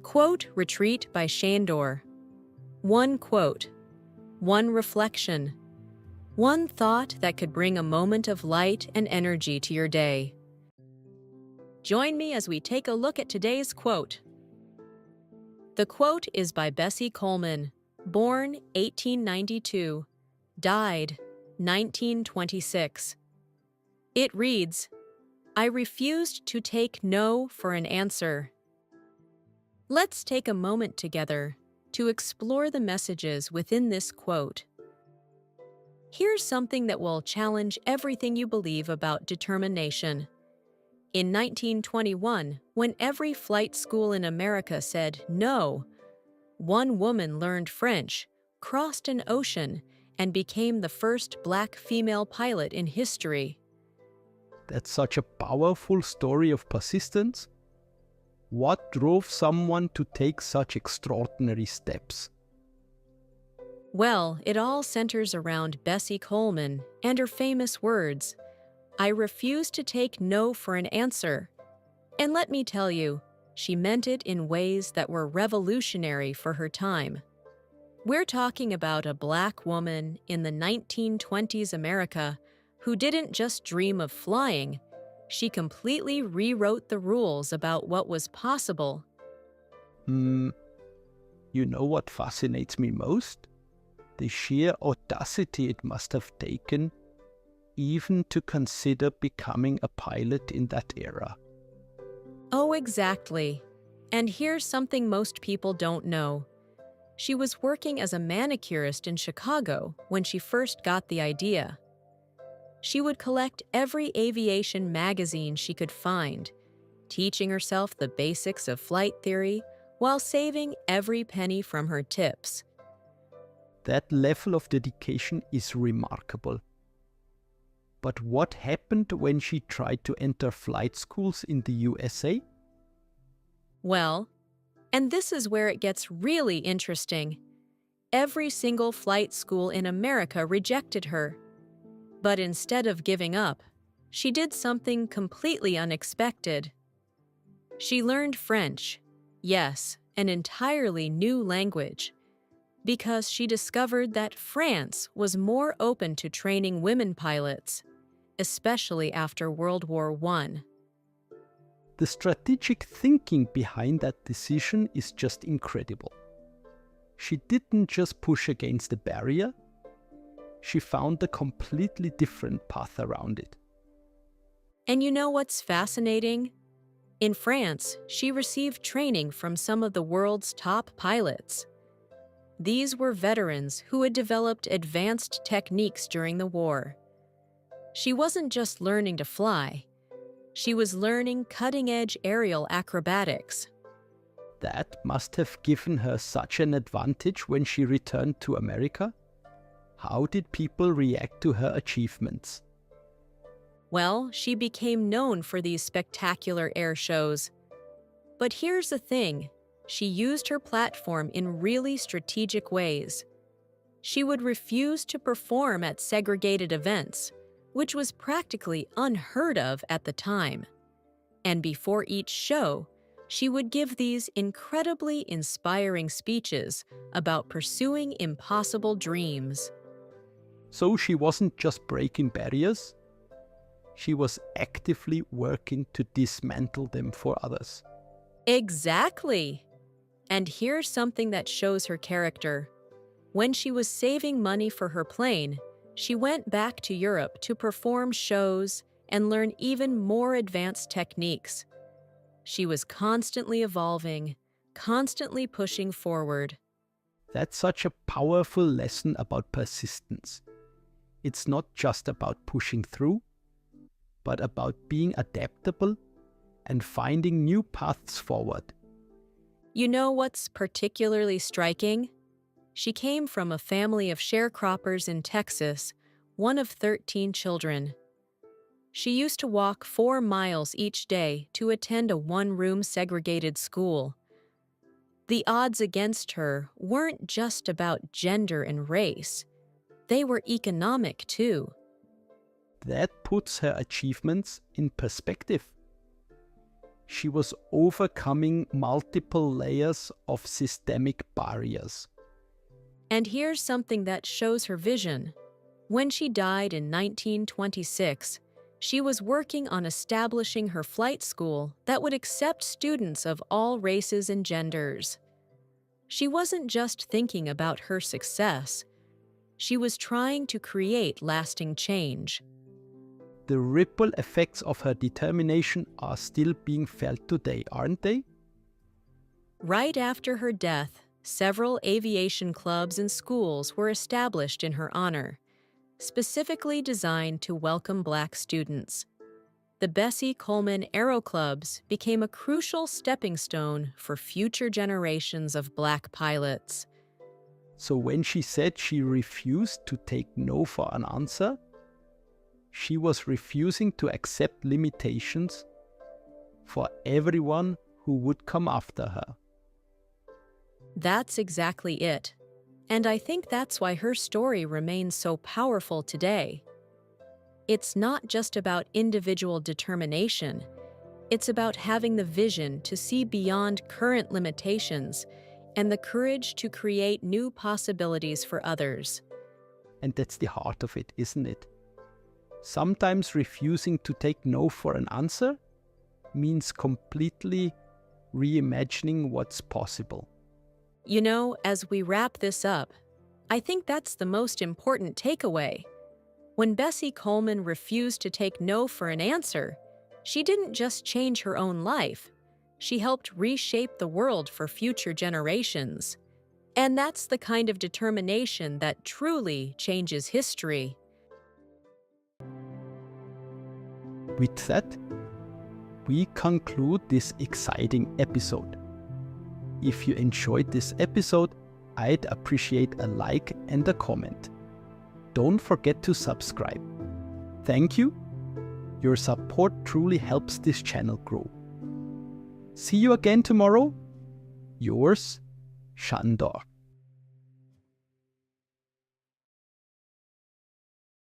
Quote Retreat by Sandor. One quote, one reflection, one thought that could bring a moment of light and energy to your day. Join me as we take a look at today's quote. The quote is by Bessie Coleman, born 1892, died 1926. It reads, "I refused to take no for an answer." Let's take a moment together to explore the messages within this quote. Here's something that will challenge everything you believe about determination. In 1921, when every flight school in America said no, one woman learned French, crossed an ocean, and became the first Black female pilot in history. That's such a powerful story of persistence. What drove someone to take such extraordinary steps? Well, it all centers around Bessie Coleman and her famous words, "I refuse to take no for an answer." And let me tell you, she meant it in ways that were revolutionary for her time. We're talking about a Black woman in the 1920s America who didn't just dream of flying, she completely rewrote the rules about what was possible. You know what fascinates me most? The sheer audacity it must have taken even to consider becoming a pilot in that era. Oh, exactly. And here's something most people don't know. She was working as a manicurist in Chicago when she first got the idea. She would collect every aviation magazine she could find, teaching herself the basics of flight theory while saving every penny from her tips. That level of dedication is remarkable. But what happened when she tried to enter flight schools in the USA? Well, and this is where it gets really interesting. Every single flight school in America rejected her. But instead of giving up, she did something completely unexpected. She learned French, yes, an entirely new language, because she discovered that France was more open to training women pilots, especially after World War I. The strategic thinking behind that decision is just incredible. She didn't just push against the barrier, she found a completely different path around it. And you know what's fascinating? In France, she received training from some of the world's top pilots. These were veterans who had developed advanced techniques during the war. She wasn't just learning to fly, she was learning cutting-edge aerial acrobatics. That must have given her such an advantage when she returned to America. How did people react to her achievements? Well, she became known for these spectacular air shows. But here's the thing, she used her platform in really strategic ways. She would refuse to perform at segregated events, which was practically unheard of at the time. And before each show, she would give these incredibly inspiring speeches about pursuing impossible dreams. So she wasn't just breaking barriers, she was actively working to dismantle them for others. Exactly! And here's something that shows her character. When she was saving money for her plane, she went back to Europe to perform shows and learn even more advanced techniques. She was constantly evolving, constantly pushing forward. That's such a powerful lesson about persistence. It's not just about pushing through, but about being adaptable and finding new paths forward. You know what's particularly striking? She came from a family of sharecroppers in Texas, one of 13 children. She used to walk 4 miles each day to attend a one-room segregated school. The odds against her weren't just about gender and race. They were economic, too. That puts her achievements in perspective. She was overcoming multiple layers of systemic barriers. And here's something that shows her vision. When she died in 1926, she was working on establishing her flight school that would accept students of all races and genders. She wasn't just thinking about her success. She was trying to create lasting change. The ripple effects of her determination are still being felt today, aren't they? Right after her death, several aviation clubs and schools were established in her honor, specifically designed to welcome Black students. The Bessie Coleman Aero Clubs became a crucial stepping stone for future generations of Black pilots. So when she said she refused to take no for an answer, she was refusing to accept limitations for everyone who would come after her. That's exactly it. And I think that's why her story remains so powerful today. It's not just about individual determination. It's about having the vision to see beyond current limitations and the courage to create new possibilities for others. And that's the heart of it, isn't it? Sometimes refusing to take no for an answer means completely reimagining what's possible. You know, as we wrap this up, I think that's the most important takeaway. When Bessie Coleman refused to take no for an answer, she didn't just change her own life. She helped reshape the world for future generations. And that's the kind of determination that truly changes history. With that, we conclude this exciting episode. If you enjoyed this episode, I'd appreciate a like and a comment. Don't forget to subscribe. Thank you. Your support truly helps this channel grow. See you again tomorrow. Yours, Sandor.